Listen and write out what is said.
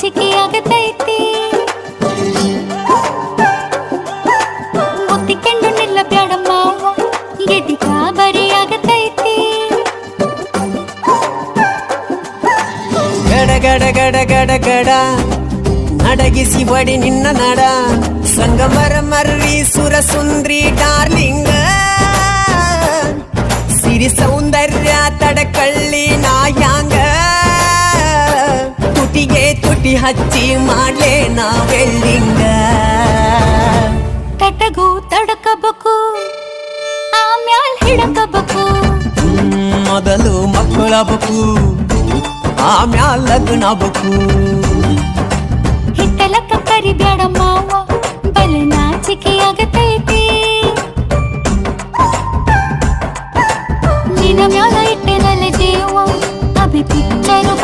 ನಾಚಿಕೆ ಆಗತೈತಿ ಮುತ್ತಿಕೊಂಡು ನಿಲ್ಲ ಬ್ಯಾಡ ಮಾವ ಗೆದಿ ಗಾಬರಿ ಆಗತೈತಿ ಗಡ ಗಡ ಗಡ ಗಡ ಗಡ ನಡಗಿಸಿ ಬಡಿ ನಿನ್ನ ನಡ ಸಂಗಮರ ಮರ್ರಿ ಸುರ ಸುಂದ್ರಿ ಡಾರ್ಲಿಂಗ ಸಿರಿ ಸೌಂದರ್ಯ ತಡಕಳ್ಳಿ ನಾಯಾಂಗ ತುಟಿಗೆ ತುಟಿ ಹಚ್ಚಿ ಮಾಡ್ಲೆ ನಾವೆಲ್ಲಿಂಗ ಕಟಗು ತಡಕಬೇಕು ಆಮ್ಯಾಲ್ ಹಿಡಕಬೇಕು ಮೊದಲು ಮಕ್ಕಳಬೇಕು ಆಮ್ಯಾಲ ಲಗ್ನಬೇಕು ಹಿಟ್ಟಲಕ್ಕ ಕರಿಬ್ಯಾಡ ಮಾವ ಬಲ ನಾಚಿಕೆ ಆಗತೈತಿ ನಿನ್ನ ಮ್ಯಾಲ ಇಟ್ಟೆನಲ್ಲ ಜೀವ ಅಭಿ ಪಿಕ್ಚರು